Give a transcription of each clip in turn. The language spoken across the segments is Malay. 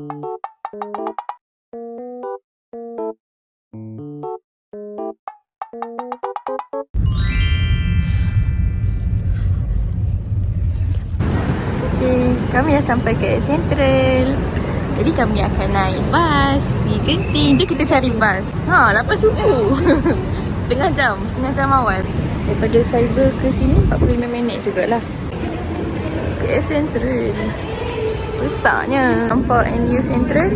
Okay, kami dah sampai ke Central. Jadi kami akan naik bas pergi Genting. Jom kita cari bas. Lepas subuh. setengah jam awal. Daripada Cyber ke sini 45 minit jugalah. Ke Central. Besarnya. Nampak NU Central.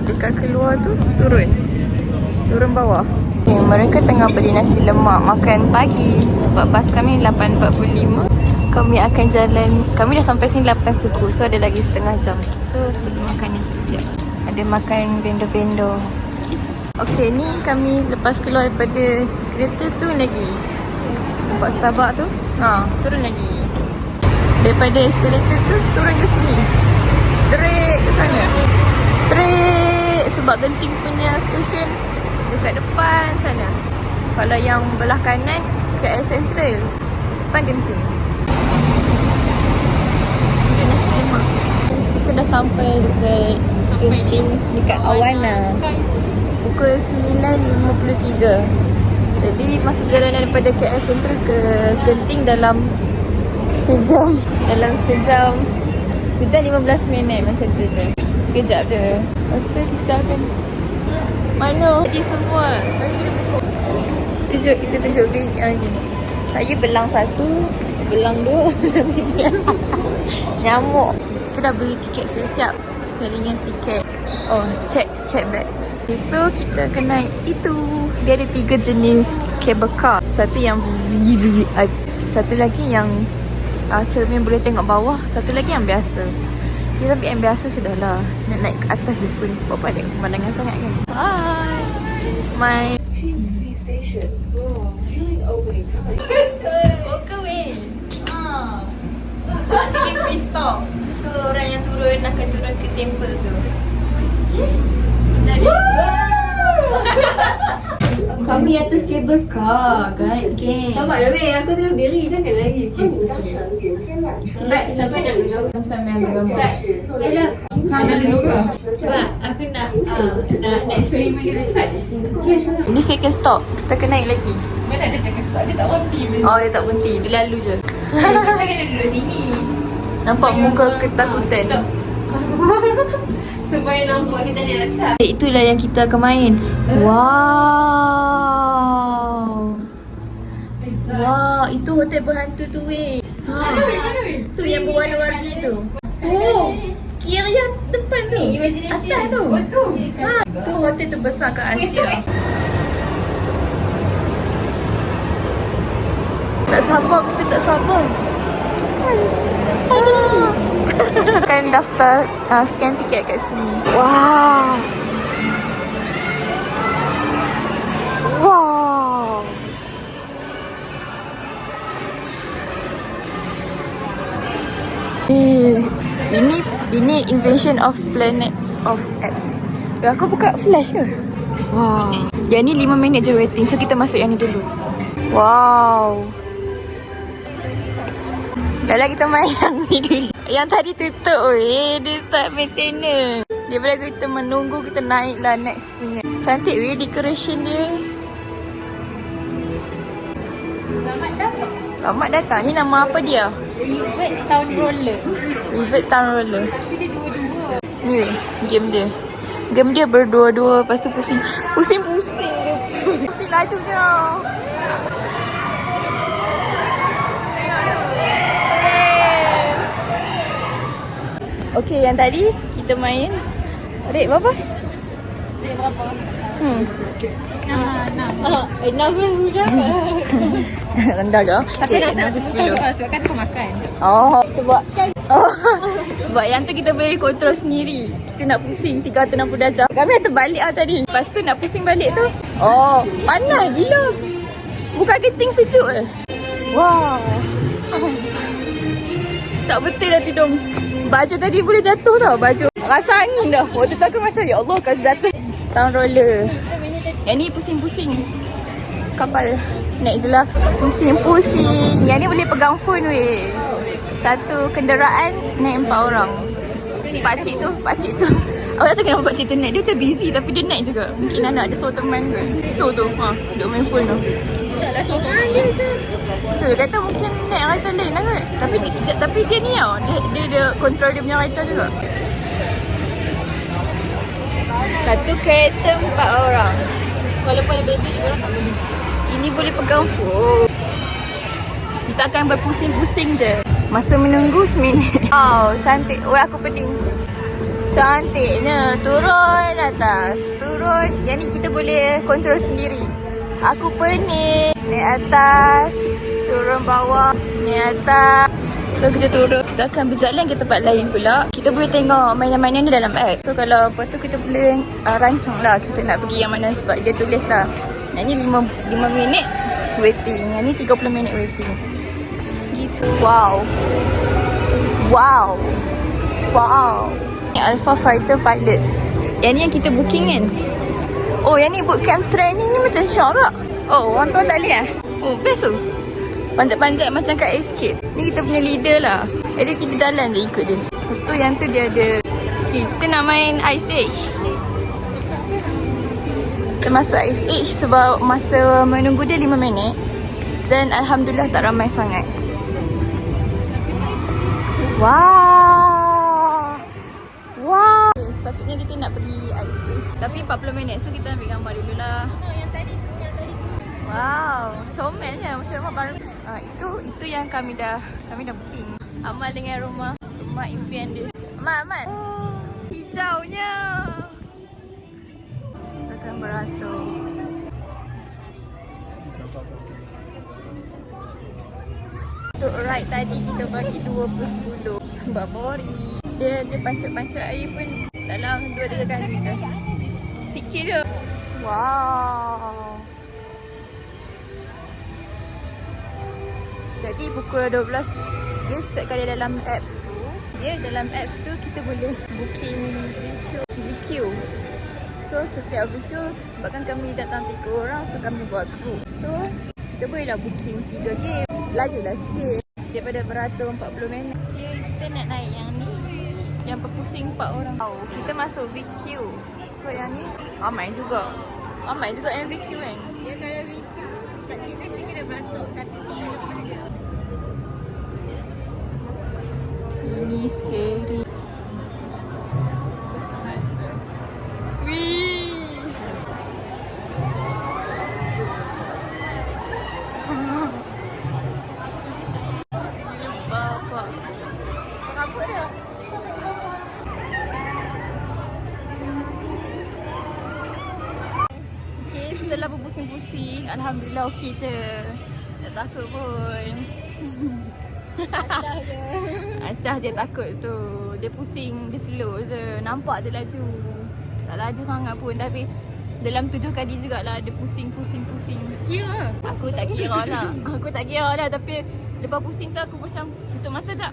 Dekat keluar tu turun bawah. Okay, mereka tengah beli nasi lemak makan pagi. Sebab bas kami 8.45. Kami akan jalan. Kami dah sampai sini 8 suku. So ada lagi setengah jam. So pergi makan yang siap-siap. Ada makan vendor-vendor. Okay, ni kami lepas keluar daripada eskalator tu lagi. Nampak Starbucks tu? Turun lagi. Daripada eskalator tu turun ke sini. Straight ke sana. Straight. Sebab Genting punya stesen dekat depan sana. Kalau yang belah kanan ke Air Central, depan Genting. Kita dah sampai dekat Genting, dekat Awana. Pukul 9.53. Jadi masa perjalanan daripada KL Central ke Genting dalam sejam. Dalam sejam 15 minit macam tu je. Sekejap je. Lepas tu kita akan mana? Jadi semua. Kita tunjuk ni. Saya belang 1, belang 2, belang 3. Nyamuk. Kita dah beli tiket siap-siap. Sekalinya tiket. Check bag. Okay, so kita akan naik itu. Dia ada 3 jenis cable car. Satu yang satu lagi yang cermin boleh tengok bawah. Satu lagi yang biasa. Kita ambil yang biasa sudahlah. Nak naik ke atas je pun. Buat pandai pemandangan sangat kan. Hi. My Walkaway. Sebab sini free stop. So orang yang turun akan turun ke temple tu. Kami atas kabel car kan. Okay. Sabar dah weh, aku tengah berdiri, jangan lagi. Sampai nak bergambar. Sampai ambil gambar. Yalah, kanan dulu ke? Sebab aku nak eksperimen dulu cepat. Ini second stop. Kita kena naik lagi. Mana ada second stop, dia tak berhenti. Dia tak berhenti. Dia lalu je. Kita kena duduk sini. Nampak muka ketakutan. Supaya nampak kita di atas. Itulah yang kita akan main. Wow. Wow, itu hotel berhantu tu weh. Mana weh? Tu yang berwarna-warni tu. Tu. Kira yang depan tu. Atas tu. Tu hotel terbesar kat Asia. Tak sabar, kita tak sabar. Kan daftar scan tiket kat sini. Wow. Wow. Ini invention of planets of apps. Aku buka flash ke? Wow. Yang ni 5 minit je waiting. So kita masuk yang ni dulu. Wow. Dah lah kita main yang ni dulu. Yang tadi tutup weh. Dia tak maintenance. Daripada kita menunggu, kita naik lah next punya. Cantik weh decoration dia. Selamat datang. Ni nama apa dia? Rivet Town Roller. Rivet Town Roller. Tapi dia dua-dua. Ni weh, game dia. Game dia berdua-dua. Lepas tu pusing. Pusing-pusing dia. Pusing lajunya. Okay, yang tadi kita main rate berapa? Rate berapa? 6 sudah. Rendah ke? Tapi nak sebab kan aku makan. Sebab yang tu kita boleh kontrol sendiri. Kita nak pusing 360 darjah. Kami dah terbalik tadi. Lepas tu nak pusing balik tu. Panas gila. Bukan Genting sejuk ke? Wow. Tak betul dah tidur. Baju tadi boleh jatuh tau. Baju rasa angin dah. Waktu tu aku macam ya Allah kasi jatuh. Town roller. Yang ni pusing-pusing. Kapal. Naik je lah. Pusing-pusing. Yang ni boleh pegang phone weh. Satu kenderaan naik 4 orang. Pakcik tu Awak tak tahu kenapa pakcik tu naik. Dia macam busy tapi dia naik juga. Mungkin anak ada seorang teman. Tu. Duk main phone tu. Tu dia kata mungkin naik kereta lain lah kot. Tapi dia ni tau. Dia control dia punya kereta juga. Satu kereta 4 orang. Walaupun ada baby, dia orang tak boleh. Ini boleh pegang phone. Kita akan berpusing-pusing je. Masa menunggu seminit. Wow, cantik. Weh, aku pening. Cantiknya. Turun atas. Turun. Yang ni kita boleh kontrol sendiri. Aku pening. Naik atas. Turun bawah. Naik atas. So kita turun. Kita akan berjalan ke tempat lain pula. Kita boleh tengok mainan-mainan ni dalam app. So kalau lepas tu kita boleh rancang lah. Kita nak pergi yang mana sebab dia tulis lah. Yang ni 5 minit waiting. Yang ni 30 minit waiting. Gitu. Wow. Ni Alpha Fighter Pilots. Yang ni yang kita booking kan. Oh, yang ni bootcamp training ni macam syok tak? Oh, orang tua tak boleh Oh, best tu. Panjat-panjat macam kat Escape. Ni kita punya leader lah. Jadi kita jalan je ikut dia. Lepas tu yang tu dia ada. Okay, kita nak main Ice Age. Kita masuk Ice Age sebab masa menunggu dia 5 minit. Dan Alhamdulillah tak ramai sangat. Wow. Okay, sepatutnya kita nak pergi Ice Age. Tapi 40 minit. So kita ambil gambar dulu lah. Yang tadi tu. Wow, comelnya macam rumah baru. Itu yang kami dah booking. Amal dengan rumah impian dia. Amal. Oh, hijaunya. Kita akan beratur. Untuk ride tadi kita bagi 2/10 sebab boring. Dia pancat-pancat air pun dalam 2-3 kali je. Sikit je. Wow. Jadi pukul 12 dia start kali dalam apps tu. Dalam apps tu kita boleh booking VQ. So setiap VQ sebabkan kami datang 3 orang, so kami buat group. So kita bolehlah booking 3 game. Lajulah sikit daripada beratur 40 minit. Kita nak naik yang ni. Yang berpusing 4 orang. Kita masuk VQ. So yang ni ramai juga yang VQ kan. Ya, kalau VQ kita sini kena beratur. Tapi ini scary. Wih. Bapak. Apa dia? Okay, setelah berpusing-pusing, Alhamdulillah okey je. Tak takut pun. Acah dia takut tu. Dia pusing, dia slow je. Nampak dia laju. Tak laju sangat pun. Tapi dalam 7 kali jugalah dia pusing. kira. Aku tak kira lah. Tapi lepas pusing tu aku macam tutup mata tak.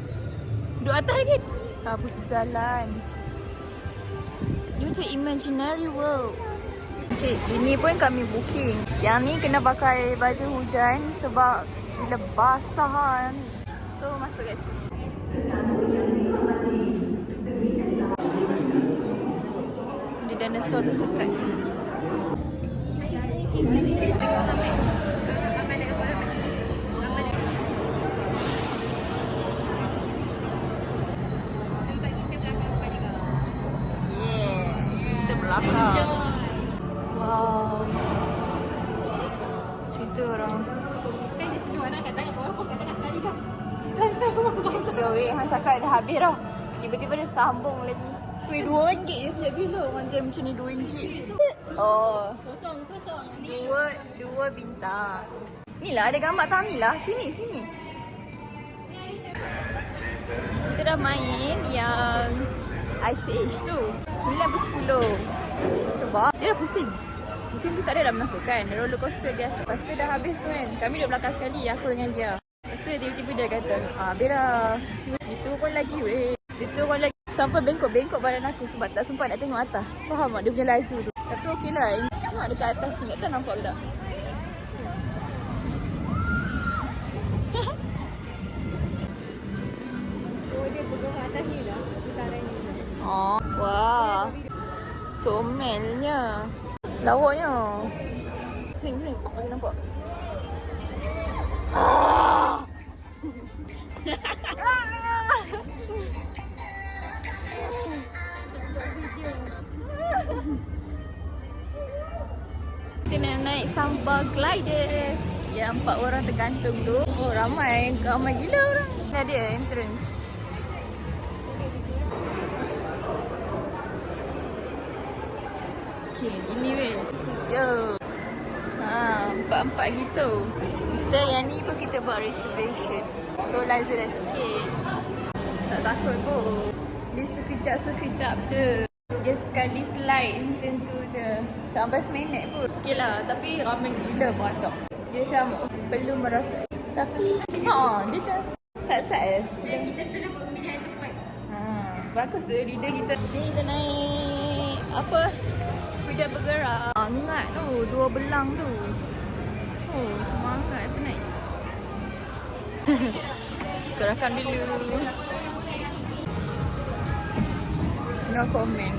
Duduk atas lagi. Habis jalan. Ni macam imaginary world. Okay, ini pun kami booking. Yang ni kena pakai baju hujan sebab gila basah ni. So masuk kat sini. Ada dinosaur tu sekat. Yeah, kita belakang. Wow. Situ orang. Kan dia seluar nak kat tangan bawah pun kat tengah sekali dah. Weh, Han cakap dah habis dah. Tiba-tiba dia sambung lagi. Weh, RM2 je sejak bila orang jam macam ni RM2. Oh. Kosong. Dua bintang. Ni lah ada gambar Tamilah. Sini. Kita dah main yang Ice Age tu. 9/10. Sebab dia dah pusing. Pusing tu tak ada dah menakutkan. Roller coaster biasa. Lepas tu dah habis tu kan. Kami duduk belakang sekali. Aku dengan dia. Lepas tu tiba-tiba dia kata, habis dah. Dia turun lagi weh. Sampai bengkok badan aku sebab tak sempat nak tengok atas. Faham tak dia punya laju tu. Tapi okey lah. Tengok dekat atas ni. Tak nampak ke tak? Oh, dia bergerak atas ni dah. Utara ni dah. Oh, wah. comelnya. Lawaknya. Sini, bagi nampak. Kita nak naik samba gliders. Ya, 4 orang tergantung tu. Oh, ramai gila orang. Ni dia entrance. Okay, ini weh. Yo. Ha, 4-4 gitu. Kita yang ni pun kita buat reservation. So laju dah sikit. Tak takut pun. Dia sekejap-sekejap je. Dia sekali slide macam tu je. Sampai seminit pun. Okay lah. Tapi ramai gila beratok. Dia macam perlu merasa. Tapi dia macam sat-sat Kita dapat pemilihan tempat. bagus tu leader kita. Ni kita naik apa? Kuda bergerak. Hangat tu. 2 belang tu. Oh, semangat tu naik. Gerakan dulu. No comment.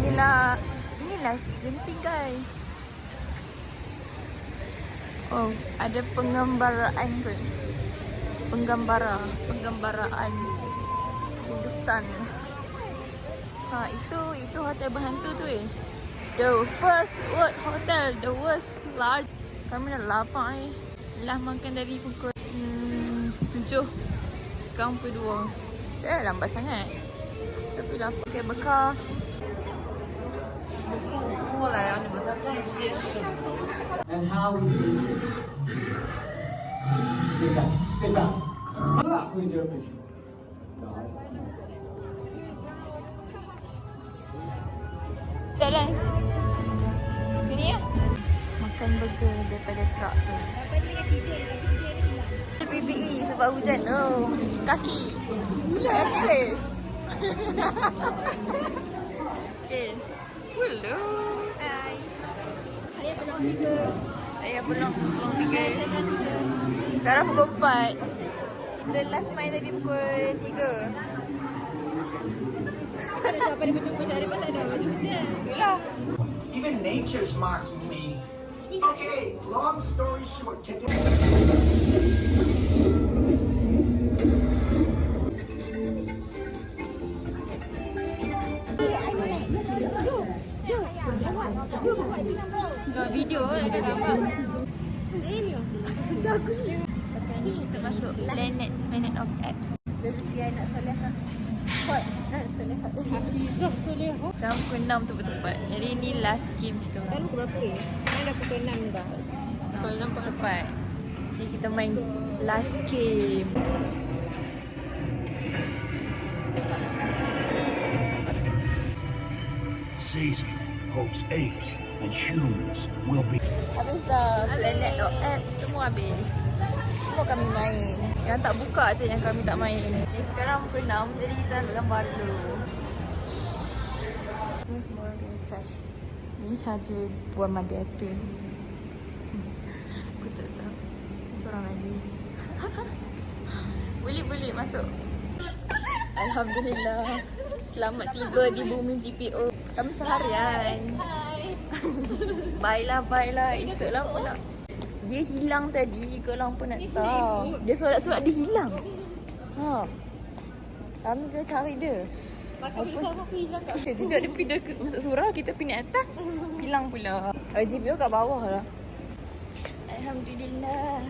Inilah genting guys. Oh, ada penggambaraan tu. Penggambaraan Hindustan. Itu hotel berhantu tu The first world hotel, the worst large. Kami dah lapar Lah makan dari pukul 7. Sekarang pukul 2. Dah lambat sangat. Tapi lapar pakai bekal. And how is it? Stay back, stay back. Up with your mission. Guys. Jalan. Sini ya. Makan burger daripada truck tu. PPE sebab hujan tu. Kaki. Kaki. Okay. Hello. Hai. Saya belum 3. Ayah belum 3. Sekarang pukul 4. Kita last main tadi pukul 3. Siapa dia bertunggu cari pun tak ada. Itulah. Even nature's mocking me. Okay, long story short, today. Video ada gambar. Ni kita masuk Planet of Apps. Dia anak Solehah. Hot. Solehah. Hafizah Solehah. Sekarang pukul 6 tu tepat. Jadi ni last game kita. Sekarang pukul berapa ni? Sekarang dah pukul 6 dah. Pukul 6 pukul Tepat. Jadi kita main last game. Caesar hopes apes and humans will be. Habis dah Planet of Apps. Semua habis. Semua kami main. Yang tak buka je yang kami tak main. Jadi sekarang pukul 6. Jadi kita ambil gambar dulu. Ini semua orang kena charge. Ini charger buat Mother tu. Aku tak tahu. Seorang lagi. Boleh masuk. Alhamdulillah. Selamat tiba di bumi GPO. Kami seharian. Bye lah. Esoklah pun nak. Dia hilang tadi. Korang pun nak tahu. Dia solat-solat dia hilang. Kami kena cari dia. Maka bisa aku hilang kat Tidak, dia pindah masuk surau. Kita pindah atas. Hilang pula. GPO kat bawah lah. Alhamdulillah.